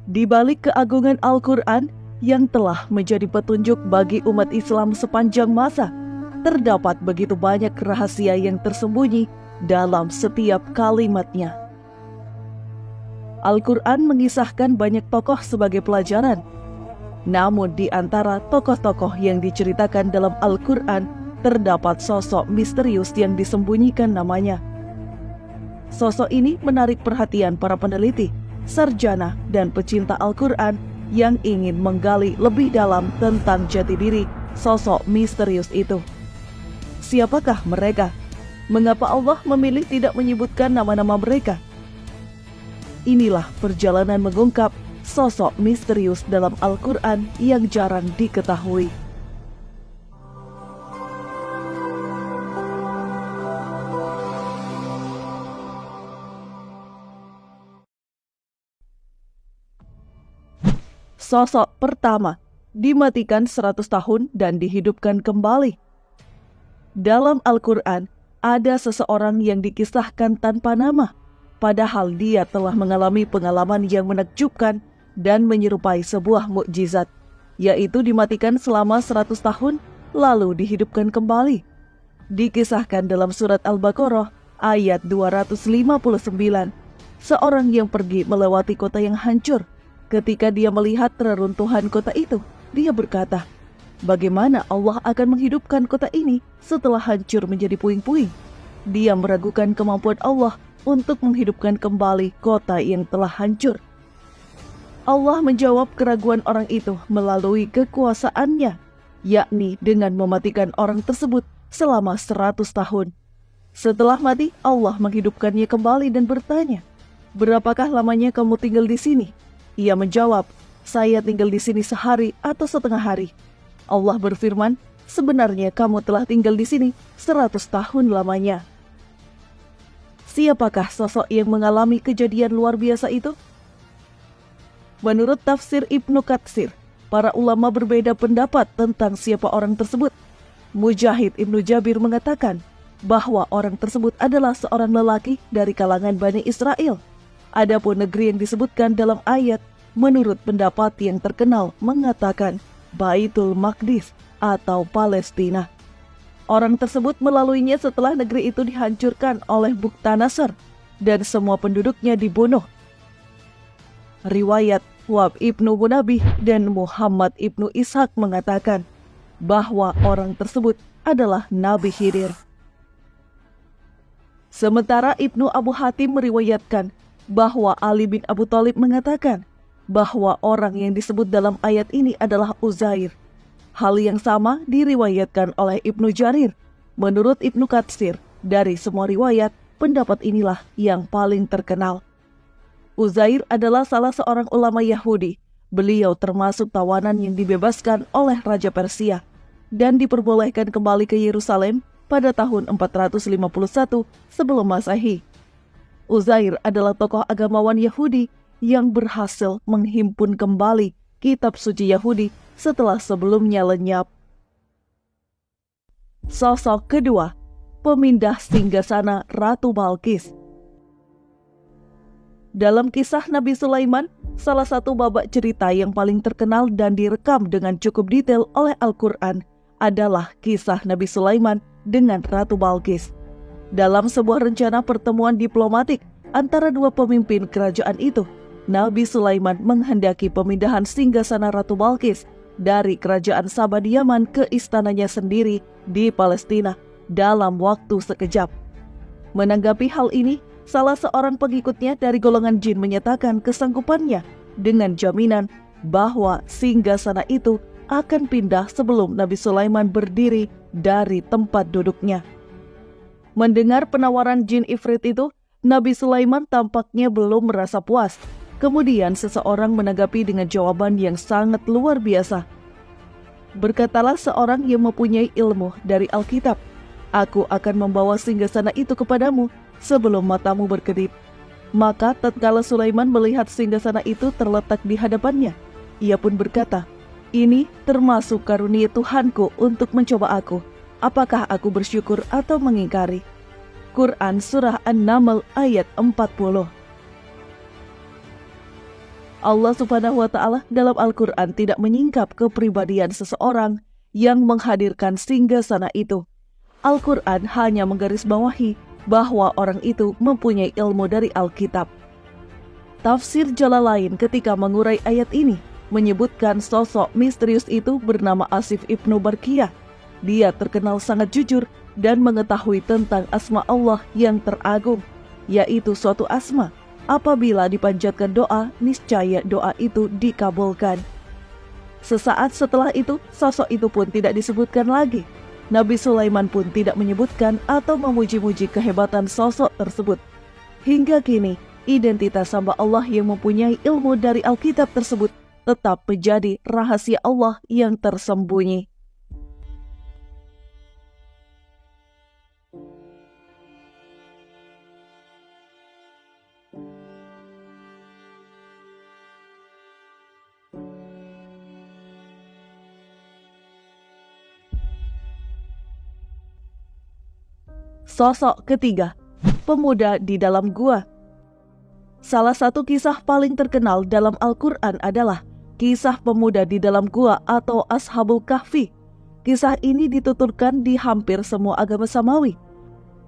Di balik keagungan Al-Quran yang telah menjadi petunjuk bagi umat Islam sepanjang masa, terdapat begitu banyak rahasia yang tersembunyi dalam setiap kalimatnya. Al-Quran mengisahkan banyak tokoh sebagai pelajaran. Namun di antara tokoh-tokoh yang diceritakan dalam Al-Quran, terdapat sosok misterius yang disembunyikan namanya. Sosok ini menarik perhatian para peneliti, sarjana, dan pecinta Al-Quran yang ingin menggali lebih dalam tentang jati diri sosok misterius itu. Siapakah mereka? Mengapa Allah memilih tidak menyebutkan nama-nama mereka? Inilah perjalanan mengungkap sosok misterius dalam Al-Quran yang jarang diketahui. Sosok pertama, dimatikan 100 tahun dan dihidupkan kembali. Dalam Al-Quran, ada seseorang yang dikisahkan tanpa nama, padahal dia telah mengalami pengalaman yang menakjubkan dan menyerupai sebuah mukjizat, yaitu dimatikan selama 100 tahun, lalu dihidupkan kembali. Dikisahkan dalam surat Al-Baqarah, ayat 259, seorang yang pergi melewati kota yang hancur. Ketika dia melihat reruntuhan kota itu, dia berkata, bagaimana Allah akan menghidupkan kota ini setelah hancur menjadi puing-puing? Dia meragukan kemampuan Allah untuk menghidupkan kembali kota yang telah hancur. Allah menjawab keraguan orang itu melalui kekuasaannya, yakni dengan mematikan orang tersebut selama 100 tahun. Setelah mati, Allah menghidupkannya kembali dan bertanya, berapakah lamanya kamu tinggal di sini? Ia menjawab, saya tinggal di sini sehari atau setengah hari. Allah berfirman, sebenarnya kamu telah tinggal di sini 100 tahun lamanya. Siapakah sosok yang mengalami kejadian luar biasa itu? Menurut tafsir Ibnu Katsir, para ulama berbeda pendapat tentang siapa orang tersebut. Mujahid Ibnu Jabir mengatakan bahwa orang tersebut adalah seorang lelaki dari kalangan Bani Israel. Adapun negeri yang disebutkan dalam ayat, menurut pendapat yang terkenal, mengatakan Baitul Maqdis atau Palestina. Orang tersebut melaluinya setelah negeri itu dihancurkan oleh Bukhtanasar dan semua penduduknya dibunuh. Riwayat Wahb Ibnu Munabih dan Muhammad Ibnu Ishaq mengatakan bahwa orang tersebut adalah Nabi Khidir. Sementara Ibnu Abu Hatim meriwayatkan bahwa Ali bin Abu Thalib mengatakan bahwa orang yang disebut dalam ayat ini adalah Uzair. Hal yang sama diriwayatkan oleh Ibnu Jarir. Menurut Ibnu Katsir, dari semua riwayat, pendapat inilah yang paling terkenal. Uzair adalah salah seorang ulama Yahudi. Beliau termasuk tawanan yang dibebaskan oleh Raja Persia dan diperbolehkan kembali ke Yerusalem pada tahun 451 sebelum Masehi. Uzair adalah tokoh agamawan Yahudi yang berhasil menghimpun kembali kitab suci Yahudi setelah sebelumnya lenyap. Sosok kedua, pemindah singgasana Ratu Balqis. Dalam kisah Nabi Sulaiman, salah satu babak cerita yang paling terkenal dan direkam dengan cukup detail oleh Al-Quran adalah kisah Nabi Sulaiman dengan Ratu Balqis. Dalam sebuah rencana pertemuan diplomatik antara dua pemimpin kerajaan itu, Nabi Sulaiman menghendaki pemindahan singgasana Ratu Balqis dari kerajaan Saba di Yaman ke istananya sendiri di Palestina dalam waktu sekejap. Menanggapi hal ini, salah seorang pengikutnya dari golongan jin menyatakan kesanggupannya dengan jaminan bahwa singgasana itu akan pindah sebelum Nabi Sulaiman berdiri dari tempat duduknya. Mendengar penawaran jin ifrit itu, Nabi Sulaiman tampaknya belum merasa puas. Kemudian seseorang menanggapi dengan jawaban yang sangat luar biasa. Berkatalah seorang yang mempunyai ilmu dari Alkitab, aku akan membawa singgasana itu kepadamu sebelum matamu berkedip. Maka tatkala Sulaiman melihat singgasana itu terletak di hadapannya, ia pun berkata, ini termasuk karunia Tuhanku untuk mencoba aku. Apakah aku bersyukur atau mengingkari? Quran Surah An-Naml ayat 40. Allah Subhanahu wa Ta'ala dalam Al-Quran tidak menyingkap kepribadian seseorang yang menghadirkan singgasana itu. Al-Quran hanya menggarisbawahi bahwa orang itu mempunyai ilmu dari Alkitab. Tafsir Jalalain ketika mengurai ayat ini menyebutkan sosok misterius itu bernama Asif Ibnu Barkiyah. Dia terkenal sangat jujur dan mengetahui tentang asma Allah yang teragung, yaitu suatu asma. Apabila dipanjatkan doa, niscaya doa itu dikabulkan. Sesaat setelah itu, sosok itu pun tidak disebutkan lagi. Nabi Sulaiman pun tidak menyebutkan atau memuji-muji kehebatan sosok tersebut. Hingga kini, identitas hamba Allah yang mempunyai ilmu dari Alkitab tersebut tetap menjadi rahasia Allah yang tersembunyi. Sosok ketiga, pemuda di dalam gua. Salah satu kisah paling terkenal dalam Al-Quran adalah kisah pemuda di dalam gua atau Ashabul Kahfi. Kisah ini dituturkan di hampir semua agama samawi.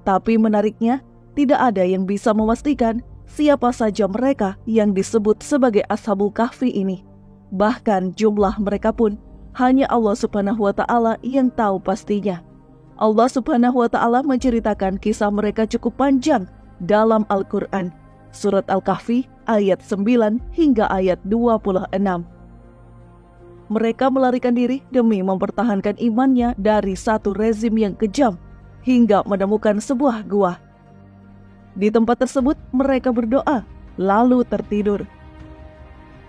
Tapi menariknya, tidak ada yang bisa memastikan siapa saja mereka yang disebut sebagai Ashabul Kahfi ini. Bahkan jumlah mereka pun hanya Allah Subhanahu wa Ta'ala yang tahu pastinya. Allah Subhanahu wa Ta'ala menceritakan kisah mereka cukup panjang dalam Al-Quran. Surat Al-Kahfi ayat 9 hingga ayat 26. Mereka melarikan diri demi mempertahankan imannya dari satu rezim yang kejam hingga menemukan sebuah gua. Di tempat tersebut mereka berdoa, lalu tertidur.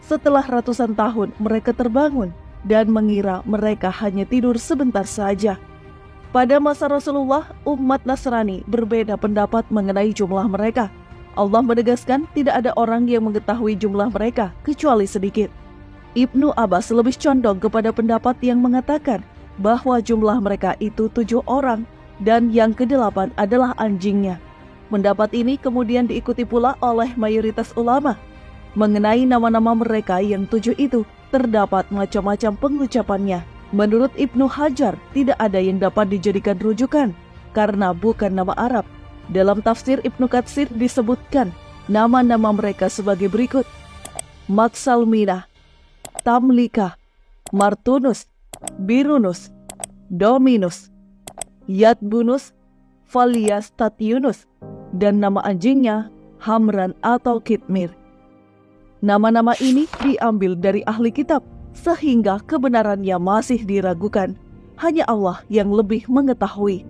Setelah ratusan tahun mereka terbangun dan mengira mereka hanya tidur sebentar saja. Pada masa Rasulullah, umat Nasrani berbeda pendapat mengenai jumlah mereka. Allah menegaskan tidak ada orang yang mengetahui jumlah mereka kecuali sedikit. Ibnu Abbas lebih condong kepada pendapat yang mengatakan bahwa jumlah mereka itu 7 orang dan yang ke-8 adalah anjingnya. Pendapat ini kemudian diikuti pula oleh mayoritas ulama. Mengenai nama-nama mereka yang 7 itu, terdapat macam-macam pengucapannya. Menurut Ibnu Hajar, tidak ada yang dapat dijadikan rujukan karena bukan nama Arab. Dalam tafsir Ibnu Katsir disebutkan nama-nama mereka sebagai berikut: Maksalminah, Tamlikah, Martunus, Birunus, Dominus, Yatbunus, Falias Tatyunus, dan nama anjingnya Hamran atau Kitmir. Nama-nama ini diambil dari ahli kitab, sehingga kebenarannya masih diragukan. Hanya Allah yang lebih mengetahui.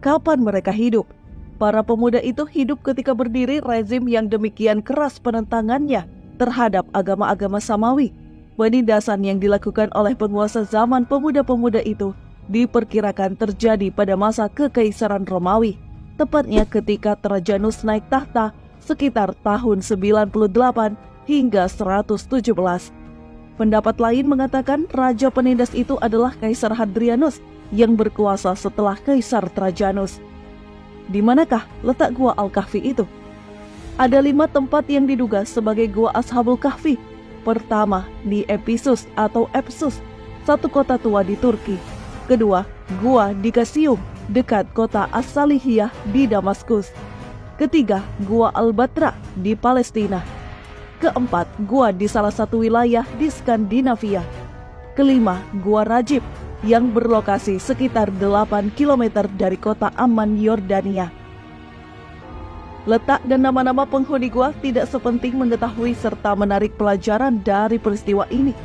Kapan mereka hidup? Para pemuda itu hidup ketika berdiri rezim yang demikian keras penentangannya terhadap agama-agama samawi. Penindasan yang dilakukan oleh penguasa zaman pemuda-pemuda itu diperkirakan terjadi pada masa Kekaisaran Romawi, tepatnya ketika Trajanus naik tahta sekitar tahun 98 hingga 117. Pendapat lain mengatakan raja penindas itu adalah Kaisar Hadrianus yang berkuasa setelah Kaisar Trajanus. Di manakah letak gua Al-Kahfi itu? Ada 5 tempat yang diduga sebagai gua Ashabul Kahfi. Pertama, di Ephesus atau Epsus, satu kota tua di Turki. Kedua, gua di Kasium, dekat kota As-Salihiyah di Damaskus. Ketiga, gua Al-Batra di Palestina. Keempat, gua di salah satu wilayah di Skandinavia. Kelima, gua Rajib yang berlokasi sekitar 8 km dari kota Amman, Yordania. Letak dan nama-nama penghuni gua tidak sepenting mengetahui serta menarik pelajaran dari peristiwa ini.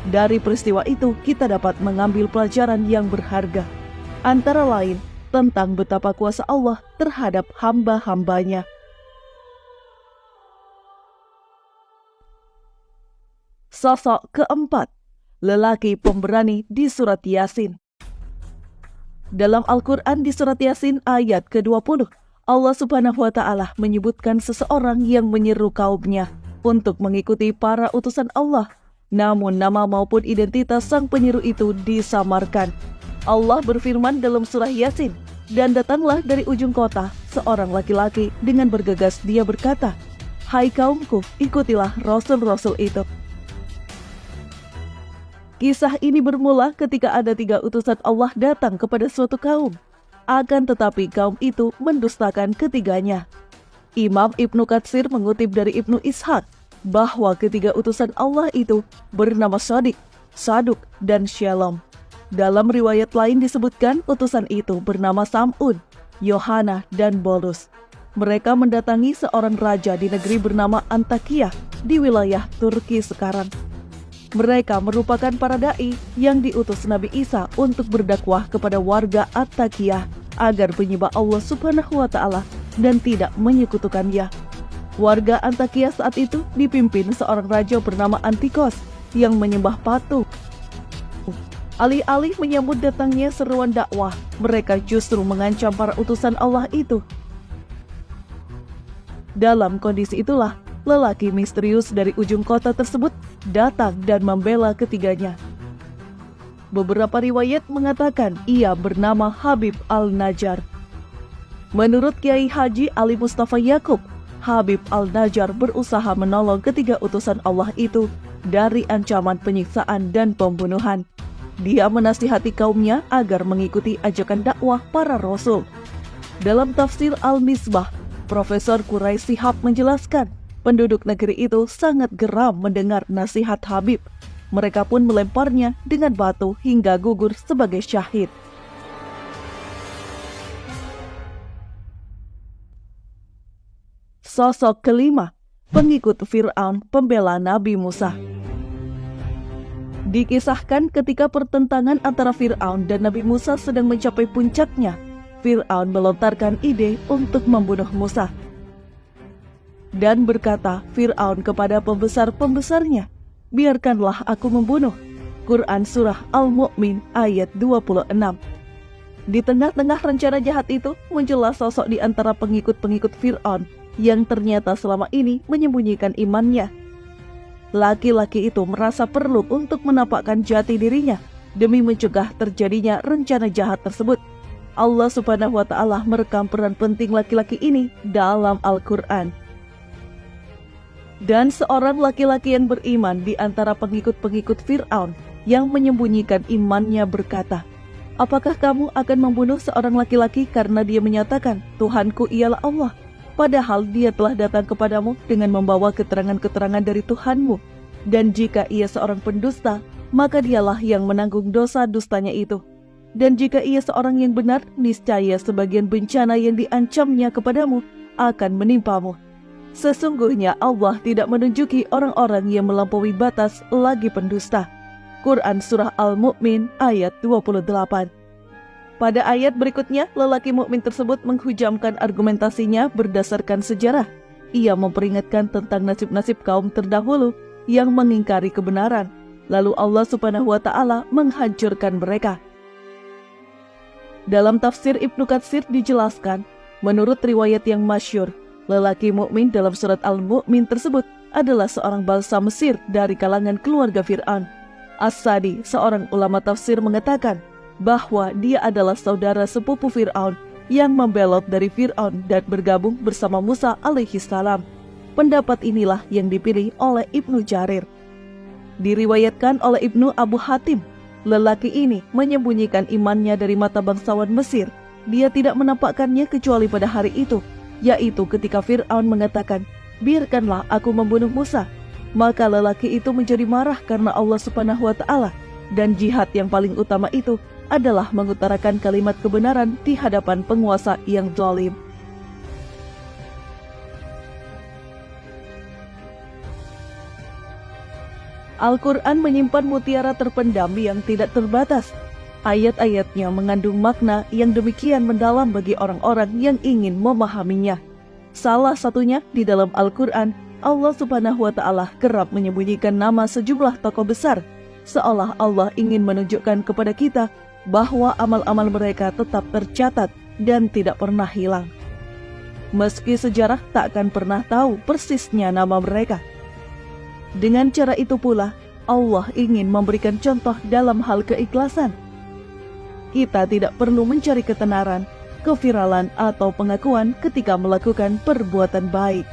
Dari peristiwa itu kita dapat mengambil pelajaran yang berharga, antara lain tentang betapa kuasa Allah terhadap hamba-hambanya. Sosok keempat, lelaki pemberani di surat Yasin. Dalam Al-Quran di surat Yasin ayat ke-20, Allah Subhanahu wa Ta'ala menyebutkan seseorang yang menyeru kaumnya untuk mengikuti para utusan Allah. Namun nama maupun identitas sang penyeru itu disamarkan. Allah berfirman dalam surah Yasin, "Dan datanglah dari ujung kota seorang laki-laki dengan bergegas dia berkata, Hai kaumku, ikutilah rasul-rasul itu. Kisah ini bermula ketika ada 3 utusan Allah datang kepada suatu kaum. Akan tetapi kaum itu mendustakan ketiganya. Imam Ibnu Katsir mengutip dari Ibnu Ishaq bahwa ketiga utusan Allah itu bernama Shadiq, Saduk, dan Shalom. Dalam riwayat lain disebutkan utusan itu bernama Sam'un, Yohana, dan Bolus. Mereka mendatangi seorang raja di negeri bernama Antakya di wilayah Turki sekarang. Mereka merupakan para da'i yang diutus Nabi Isa untuk berdakwah kepada warga Antakya agar menyembah Allah Subhanahu wa Ta'ala dan tidak menyekutukannya. Warga Antakya saat itu dipimpin seorang raja bernama Antikos yang menyembah patung. Alih-alih menyambut datangnya seruan dakwah, mereka justru mengancam para utusan Allah itu. Dalam kondisi itulah, lelaki misterius dari ujung kota tersebut datang dan membela ketiganya. Beberapa riwayat mengatakan ia bernama Habib Al-Najjar. Menurut Kiai Haji Ali Mustafa Yakub, Habib Al-Najjar berusaha menolong ketiga utusan Allah itu dari ancaman penyiksaan dan pembunuhan. Dia menasihati kaumnya agar mengikuti ajakan dakwah para rasul. Dalam tafsir Al-Misbah, Profesor Quraisy Shihab menjelaskan, penduduk negeri itu sangat geram mendengar nasihat Habib. Mereka pun melemparnya dengan batu hingga gugur sebagai syahid. Sosok kelima, pengikut Fir'aun pembela Nabi Musa. Dikisahkan ketika pertentangan antara Fir'aun dan Nabi Musa sedang mencapai puncaknya, Fir'aun melontarkan ide untuk membunuh Musa. Dan berkata Fir'aun kepada pembesar-pembesarnya, biarkanlah aku membunuh. Quran Surah Al-Mu'min ayat 26. Di tengah-tengah rencana jahat itu, muncullah sosok di antara pengikut-pengikut Fir'aun yang ternyata selama ini menyembunyikan imannya. Laki-laki itu merasa perlu untuk menampakkan jati dirinya demi mencegah terjadinya rencana jahat tersebut. Allah Subhanahu wa Ta'ala merekam peran penting laki-laki ini dalam Al-Quran. Dan seorang laki-laki yang beriman di antara pengikut-pengikut Fir'aun yang menyembunyikan imannya berkata, apakah kamu akan membunuh seorang laki-laki karena dia menyatakan, Tuhanku ialah Allah, padahal dia telah datang kepadamu dengan membawa keterangan-keterangan dari Tuhanmu, dan jika ia seorang pendusta, maka dialah yang menanggung dosa dustanya itu. Dan jika ia seorang yang benar, niscaya sebagian bencana yang diancamnya kepadamu akan menimpamu. Sesungguhnya Allah tidak menunjuki orang-orang yang melampaui batas lagi pendusta. Quran Surah Al-Mu'min ayat 28. Pada ayat berikutnya, lelaki mukmin tersebut menghujamkan argumentasinya berdasarkan sejarah. Ia memperingatkan tentang nasib-nasib kaum terdahulu yang mengingkari kebenaran. Lalu Allah Subhanahu wa Ta'ala menghancurkan mereka. Dalam tafsir Ibnu Katsir dijelaskan, menurut riwayat yang masyhur, lelaki mukmin dalam surat Al-Mu'min tersebut adalah seorang bangsa Mesir dari kalangan keluarga Fir'aun. As-Sadi, seorang ulama tafsir, mengatakan bahwa dia adalah saudara sepupu Fir'aun yang membelot dari Fir'aun dan bergabung bersama Musa alaihi salam. Pendapat inilah yang dipilih oleh Ibnu Jarir. Diriwayatkan oleh Ibnu Abu Hatim, lelaki ini menyembunyikan imannya dari mata bangsawan Mesir. Dia tidak menampakkannya kecuali pada hari itu, yaitu ketika Fir'aun mengatakan, biarkanlah aku membunuh Musa. Maka lelaki itu menjadi marah karena Allah Subhanahu wa Ta'ala, dan jihad yang paling utama itu adalah mengutarakan kalimat kebenaran di hadapan penguasa yang zalim. Al-Quran menyimpan mutiara terpendam yang tidak terbatas. Ayat-ayatnya mengandung makna yang demikian mendalam bagi orang-orang yang ingin memahaminya. Salah satunya di dalam Al-Quran, Allah Subhanahu wa Ta'ala kerap menyembunyikan nama sejumlah tokoh besar, seolah Allah ingin menunjukkan kepada kita bahwa amal-amal mereka tetap tercatat dan tidak pernah hilang. Meski sejarah tak akan pernah tahu persisnya nama mereka. Dengan cara itu pula, Allah ingin memberikan contoh dalam hal keikhlasan. Kita tidak perlu mencari ketenaran, keviralan, atau pengakuan ketika melakukan perbuatan baik.